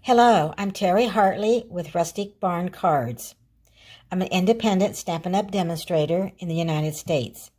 Hello, I'm Terry Hartley with Rustic Barn Cards. I'm an independent Stampin' Up! Demonstrator in the United States.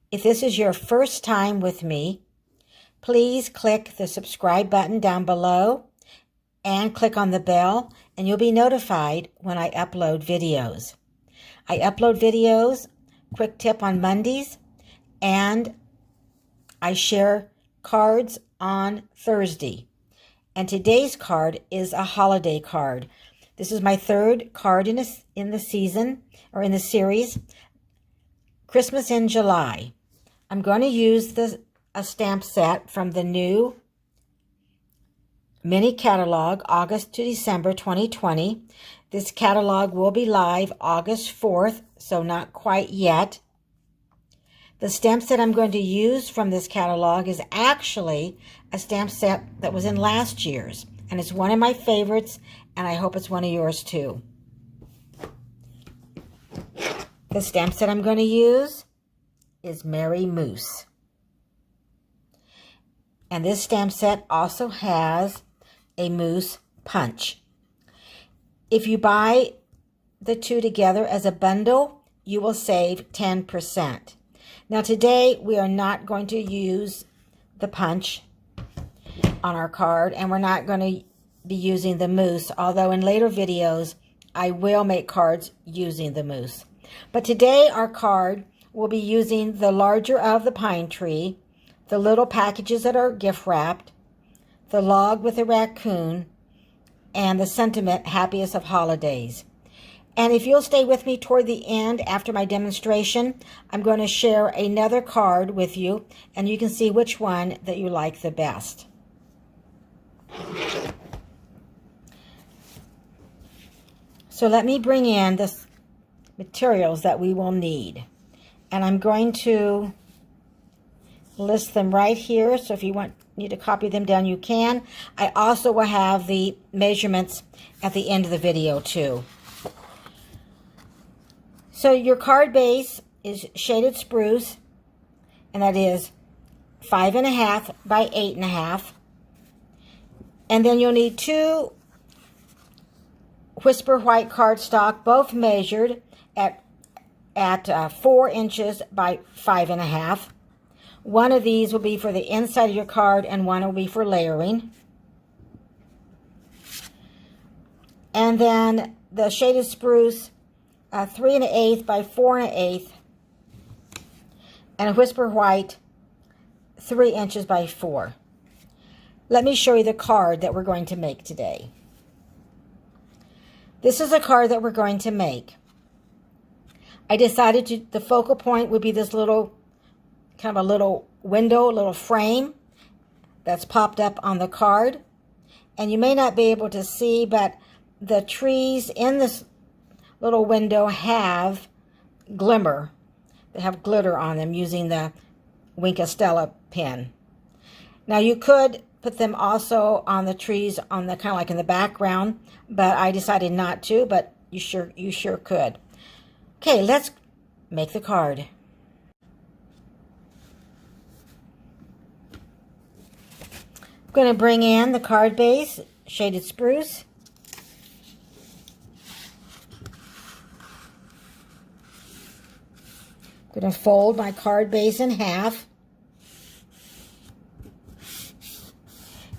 If this is your first time with me, please click the subscribe button down below and click on the bell, and you'll be notified when I upload videos. I upload videos, quick tip on Mondays, and I share cards on Thursday. And today's card is a holiday card. This is my third card in the season, or in the series, Christmas in July. I'm going to use a stamp set from the new mini catalog, August to December 2020. This catalog will be live August 4th, so not quite yet. The stamp set I'm going to use from this catalog is actually a stamp set that was in last year's, and it's one of my favorites, and I hope it's one of yours too. The stamp set I'm going to use is Merry Moose. And this stamp set also has a moose punch. If you buy the two together as a bundle, you will save 10%. Now today we are not going to use the punch on our card, and we're not going to be using the moose, although in later videos I will make cards using the moose. But today our card will be using the larger of the pine tree, the little packages that are gift wrapped, the log with the raccoon, and the sentiment, happiest of holidays. And if you'll stay with me toward the end after my demonstration, I'm going to share another card with you, and you can see which one that you like the best. So let me bring in the materials that we will need. And I'm going to list them right here, so if you need to copy them down, you can. I also will have the measurements at the end of the video too. So your card base is shaded spruce, and that is 5.5 by 8.5. And then you'll need 2 Whisper White cardstock, both measured at 4 inches by 5.5. One of these will be for the inside of your card, and one will be for layering. And then the shaded spruce, 3.125 by 4.125, and a Whisper White 3 inches by 4. Let me show you the card that we're going to make today. This is a card that we're going to make. I decided the focal point would be this little, kind of a little window, a little frame that's popped up on the card. And you may not be able to see, but the trees in this little window have glimmer. They have glitter on them using the Stella pen. Now you could put them also on the trees on the kind of like in the background, but I decided not to, but you sure could. Okay, let's make the card. I'm going to bring in the card base, shaded spruce. I'm going to fold my card base in half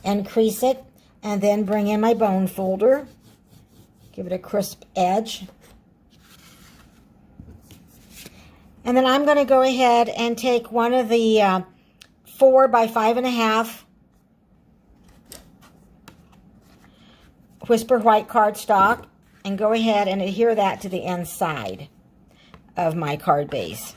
and crease it, and then bring in my bone folder. Give it a crisp edge. And then I'm going to go ahead and take one of the 4 by 5.5 Whisper White cardstock and go ahead and adhere that to the inside of my card base.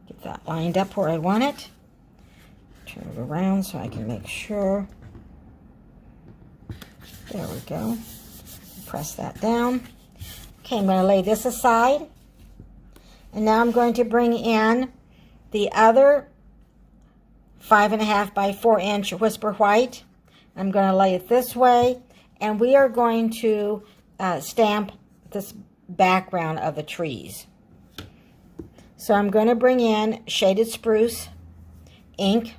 Get that lined up where I want it. Turn it around so I can make sure. There we go. Press that down. Okay, I'm going to lay this aside. And now I'm going to bring in the other 5.5 by 4 inch Whisper White. I'm going to lay it this way, and we are going to stamp this background of the trees. So I'm going to bring in Shaded Spruce ink.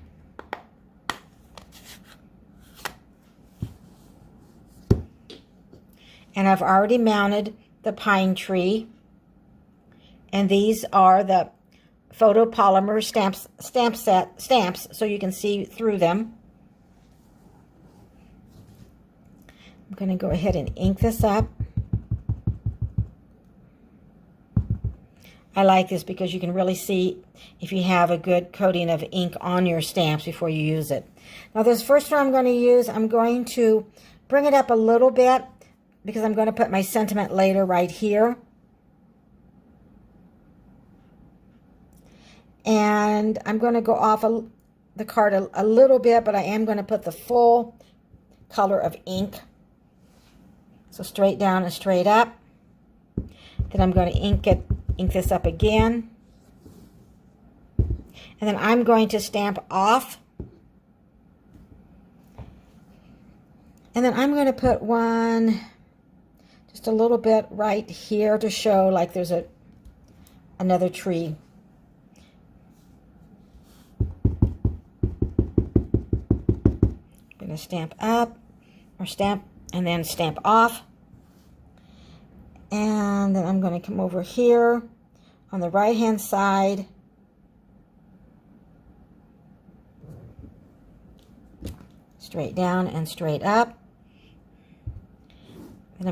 And I've already mounted the pine tree. And these are the photopolymer stamps, so you can see through them. I'm going to go ahead and ink this up. I like this because you can really see if you have a good coating of ink on your stamps before you use it. Now this first one I'm going to use, I'm going to bring it up a little bit because I'm going to put my sentiment later right here. And I'm going to go off the card a little bit, but I am going to put the full color of ink. So straight down and straight up. Then I'm going to ink this up again. And then I'm going to stamp off. And then I'm going to put one just a little bit right here to show like there's another tree. I'm going to stamp up or stamp and then stamp off. And then I'm going to come over here on the right hand side. Straight down and straight up. And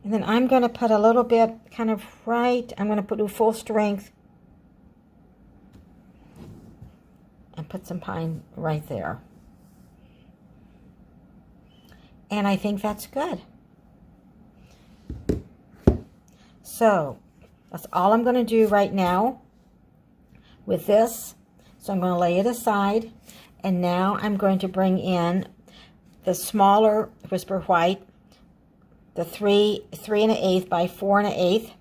then I'm going to put a little bit kind of right. I'm going to do full strength and put some pine right there. And I think that's good. So that's all I'm going to do right now with this. So I'm going to lay it aside. And now I'm going to bring in the smaller Whisper White, the 3 3/8 by 4 1/8.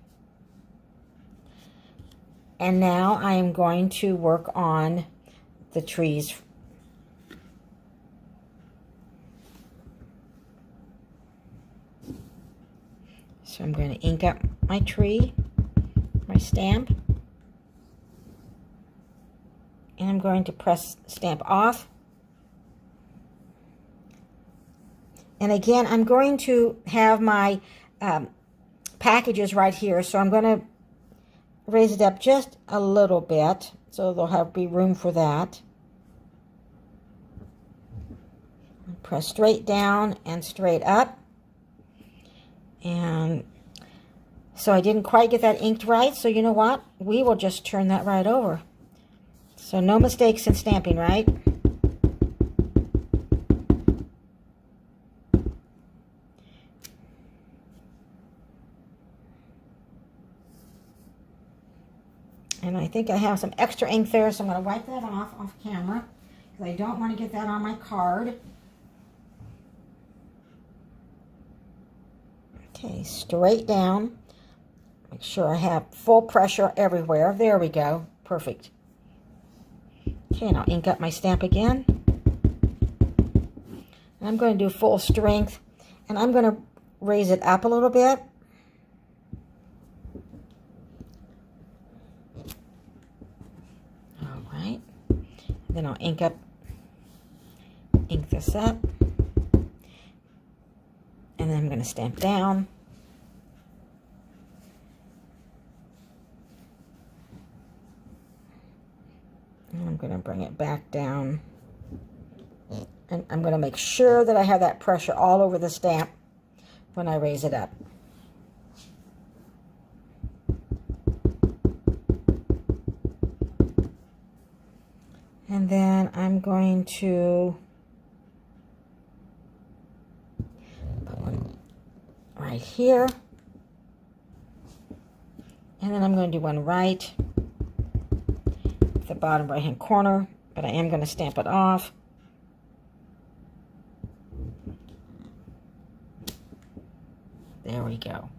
And now I am going to work on the trees. So I'm going to ink up my tree, my stamp. And I'm going to press stamp off. And again, I'm going to have my packages right here. So I'm going to raise it up just a little bit. So there'll be room for that. Press straight down and straight up. And so I didn't quite get that inked right. So you know what? We will just turn that right over. So no mistakes in stamping, right? And I think I have some extra ink there, so I'm going to wipe that off camera because I don't want to get that on my card. Okay, straight down. Make sure I have full pressure everywhere. There we go. Perfect. Okay, and I'll ink up my stamp again. And I'm going to do full strength, and I'm going to raise it up a little bit. All right. And then I'll ink this up. And then I'm going to stamp down. And I'm going to bring it back down. And I'm going to make sure that I have that pressure all over the stamp when I raise it up. And then I'm going to put one right here. And then I'm going to do one right at the bottom right hand corner, but I am going to stamp it off. There we go.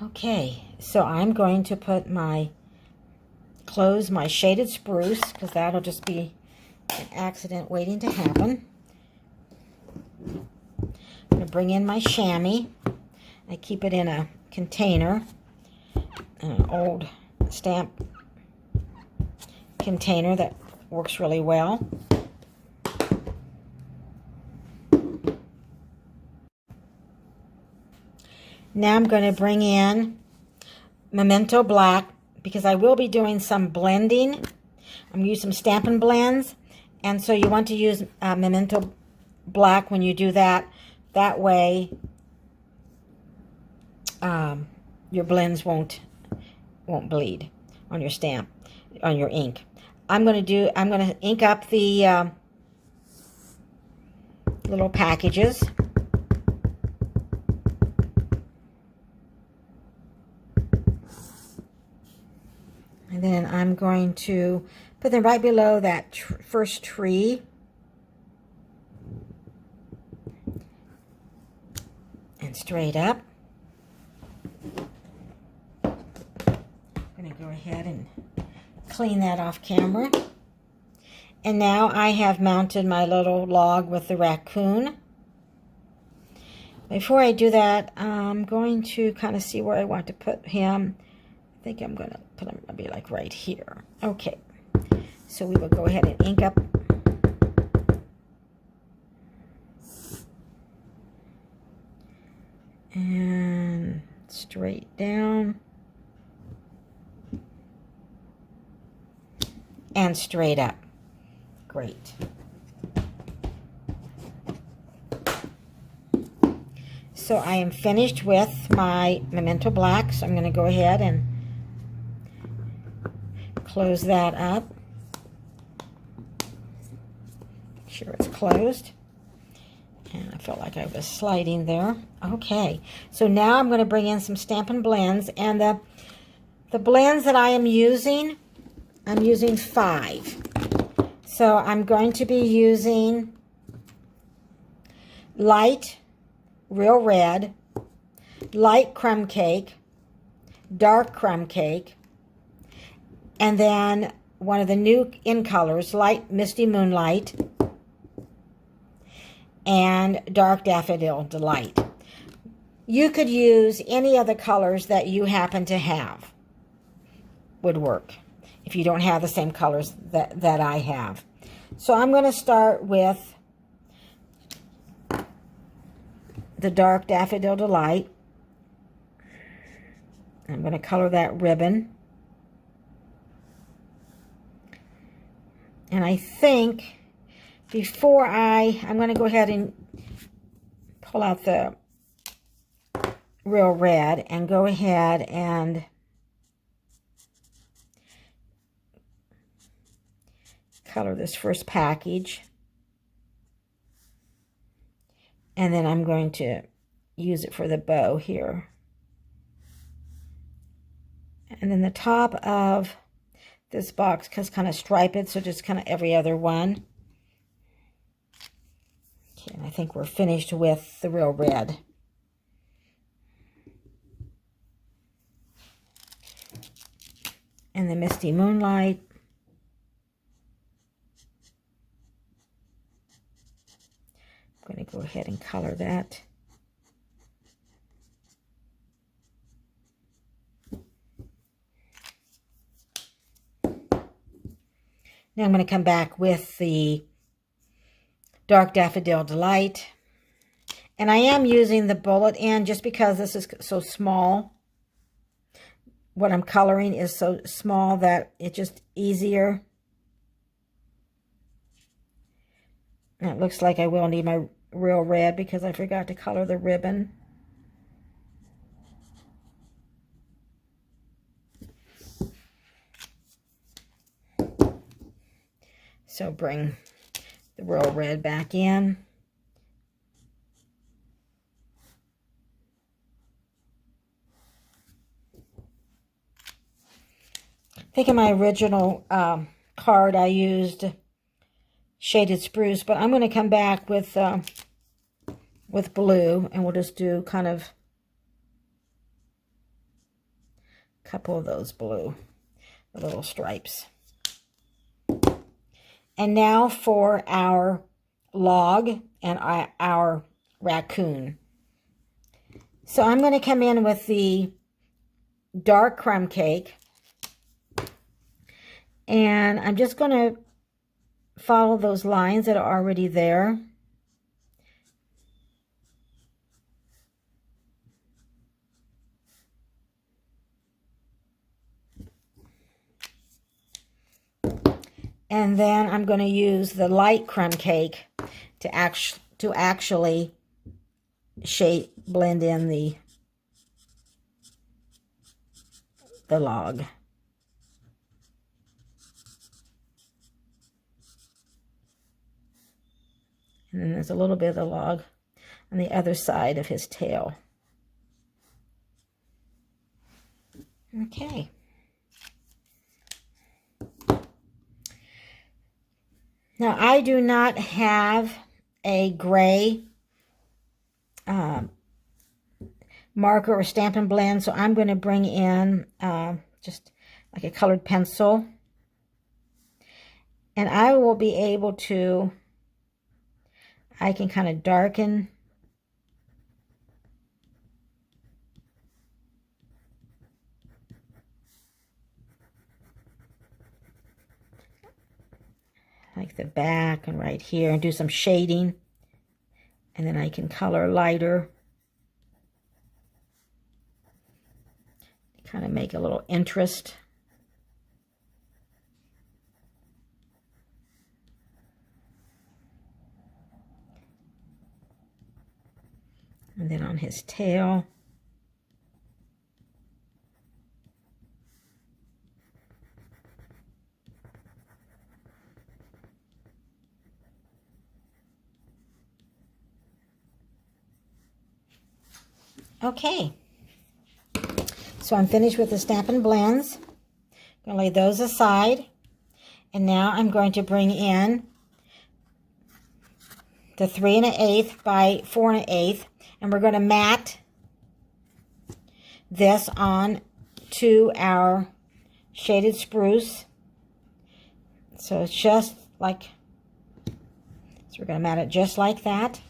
Okay, so I'm going to put close my shaded spruce, because that'll just be an accident waiting to happen. I'm going to bring in my chamois. I keep it in a container, an old stamp container that works really well. Now I'm going to bring in Memento Black, because I will be doing some blending. I'm using some Stampin' Blends, and so you want to use Memento Black when you do that. That way your blends won't bleed on your stamp, on your ink. I'm going to ink up the little packages. And then I'm going to put them right below that first tree. And straight up. I'm going to go ahead and clean that off camera. And now I have mounted my little log with the raccoon. Before I do that, I'm going to kind of see where I want to put him. I think I'm going to put him maybe like right here. Okay, so we will go ahead and ink up and straight down and straight up. Great. So I am finished with my Memento Black, so I'm going to go ahead and close that up. Make sure it's closed. And I felt like I was sliding there. Okay, so now I'm going to bring in some Stampin' Blends, and the blends that I am using, I'm using 5. So I'm going to be using light Real Red, light Crumb Cake, dark Crumb Cake, and then one of the new in colors, light Misty Moonlight, and dark Daffodil Delight. You could use any of the colors that you happen to have. Would work if you don't have the same colors that I have. So I'm going to start with the dark Daffodil Delight. I'm going to color that ribbon. And I think before I'm going to go ahead and pull out the Real Red and go ahead and color this first package. And then I'm going to use it for the bow here. And then the top of this box is kind of striped, so just kind of every other one. Okay, and I think we're finished with the Real Red. And the Misty Moonlight. I'm going to go ahead and color that. Now I'm going to come back with the Dark Daffodil Delight. And I am using the bullet end just because this is so small. What I'm coloring is so small that it's just easier. And it looks like I will need my Real Red because I forgot to color the ribbon. So bring the Real Red back in. I think in my original card I used shaded spruce, but I'm going to come back with blue, and we'll just do kind of couple of those blue, the little stripes. And now for our log and our raccoon. So I'm going to come in with the dark crumb cake, and I'm just going to follow those lines that are already there. And then I'm going to use the light crumb cake to actually blend in the log. And then there's a little bit of the log on the other side of his tail. Okay. Now, I do not have a gray marker or Stampin' Blend, so I'm going to bring in just like a colored pencil. And I will be able to, I can kind of darken like the back and right here, and do some shading, and then I can color lighter, kind of make a little interest. And then on his tail, okay, so I'm finished with the Stampin' Blends. I'm going to lay those aside. And now I'm going to bring in the 3 1/8 by 4 1/8. And we're going to mat this on to our shaded spruce. So it's just like, so we're going to mat it just like that.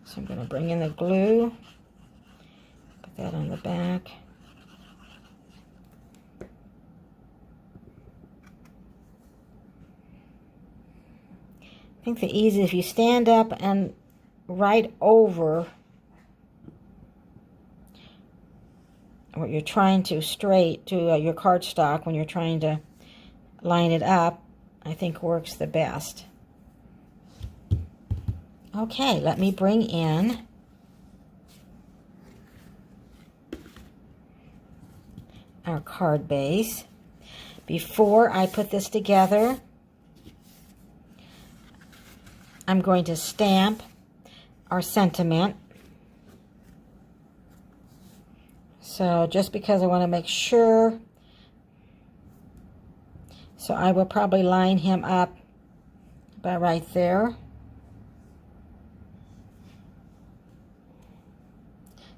So I'm going to bring in the glue, put that on the back. I think the easy, if you stand up and right over what you're trying to straight to your cardstock when you're trying to line it up, I think works the best. Okay, let me bring in our card base. Before I put this together, I'm going to stamp our sentiment. So just because I want to make sure, so I will probably line him up about right there.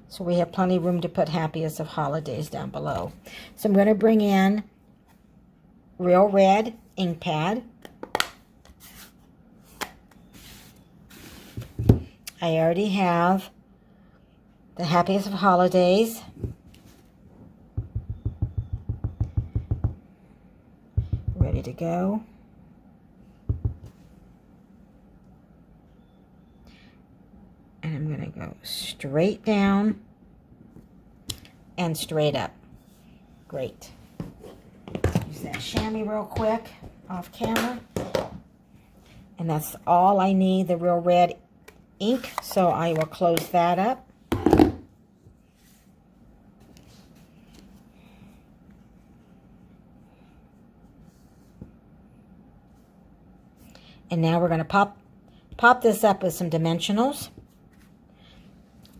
So we have plenty of room to put Happiest of Holidays down below. So I'm going to bring in Real Red ink pad. I already have the Happiest of Holidays. Ready to go. And I'm going to go straight down and straight up. Great. Use that chamois real quick off camera. And that's all I need, the Real Red ink. So I will close that up. And now we're going to pop this up with some dimensionals.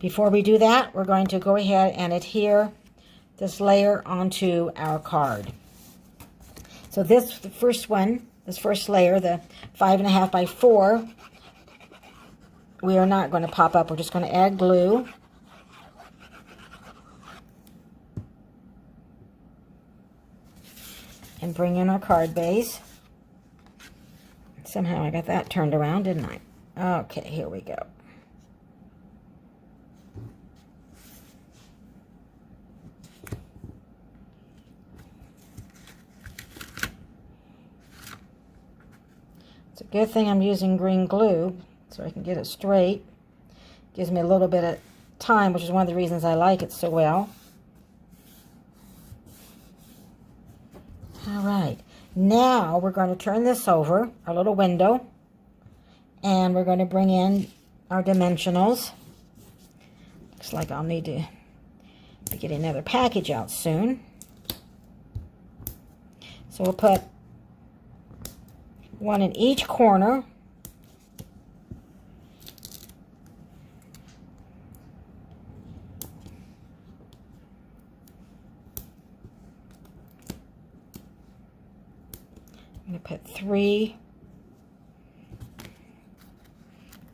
Before we do that, we're going to go ahead and adhere this layer onto our card. So this first layer, the 5.5 by 4, we are not going to pop up. We're just going to add glue. And bring in our card base. Somehow I got that turned around, didn't I? Okay, here we go. It's a good thing I'm using green glue so I can get it straight. Gives me a little bit of time, which is one of the reasons I like it so well. All right, now we're going to turn this over, our little window, and we're going to bring in our dimensionals. Looks like I'll need to be getting another package out soon. So we'll put one in each corner. I'm going to put 3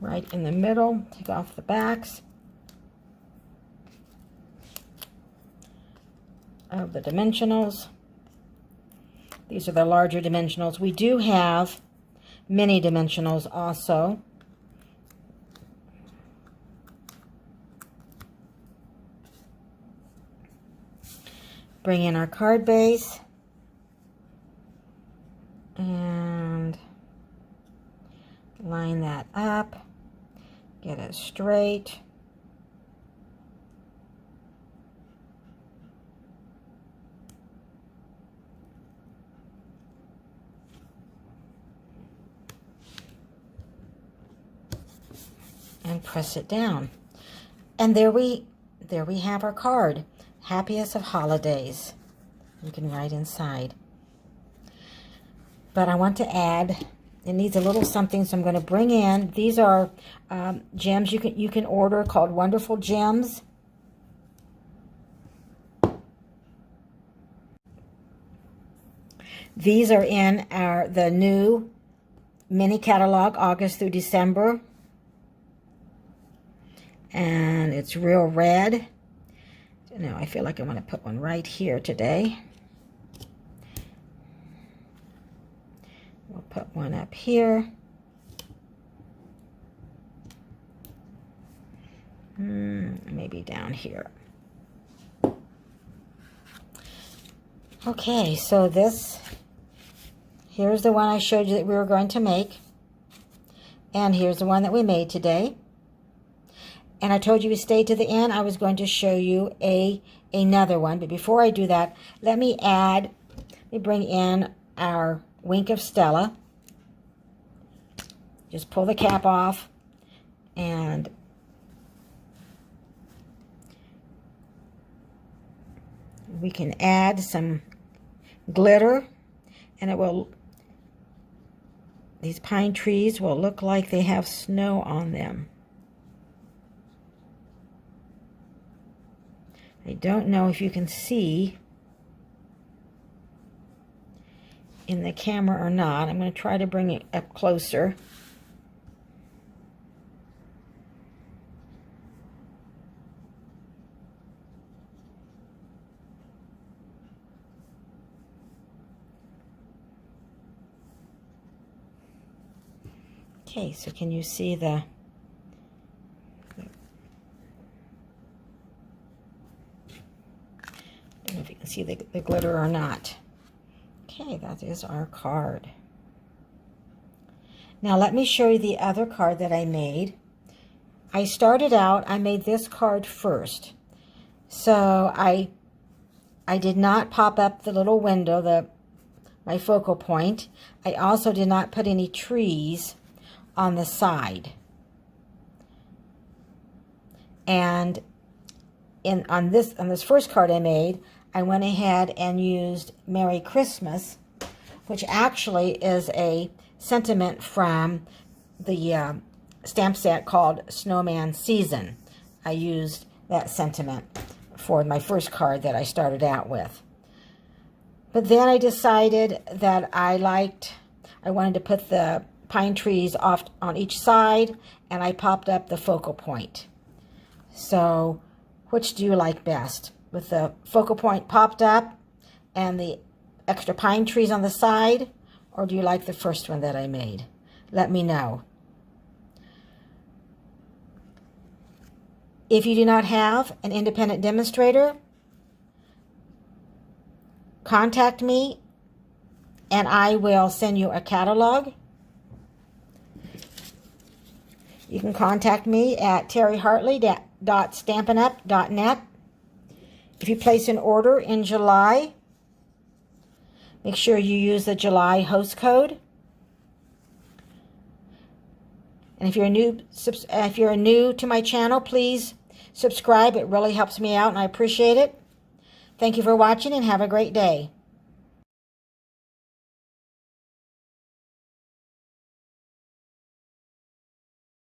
right in the middle. Take off the backs of the dimensionals. These are the larger dimensionals. We do have mini dimensionals also. Bring in our card base and line that up. Get it straight. And press it down. And there we have our card. Happiest of holidays. You can write inside. But I want to add, it needs a little something, so I'm going to bring in, these are gems you can order called Wonderful Gems. These are in the new mini catalog, August through December. And it's real red. Now I feel like I want to put one right here today. We'll put one up here. Maybe down here. Okay, so here's the one I showed you that we were going to make. And here's the one that we made today. And I told you we stayed to the end. I was going to show you another one. But before I do that, let me bring in our Wink of Stella. Just pull the cap off. And we can add some glitter. And these pine trees will look like they have snow on them. I don't know if you can see in the camera or not. I'm going to try to bring it up closer. Okay, so can you see the I don't know if you can see the glitter or not. Okay, that is our card. Now let me show you the other card that I made. I started out, I made this card first. So I did not pop up the little window, my focal point. I also did not put any trees on the side. And on this first card I made, I went ahead and used Merry Christmas, which actually is a sentiment from the stamp set called Snowman Season. I used that sentiment for my first card that I started out with. But then I decided that I wanted to put the pine trees off on each side, and I popped up the focal point. So which do you like best? With the focal point popped up and the extra pine trees on the side, or do you like the first one that I made? Let me know. If you do not have an independent demonstrator, contact me and I will send you a catalog. You can contact me at terryhartley.stampinup.net. If you place an order in July, make sure you use the July host code. And if you're new to my channel, please subscribe. It really helps me out and I appreciate it. Thank you for watching and have a great day.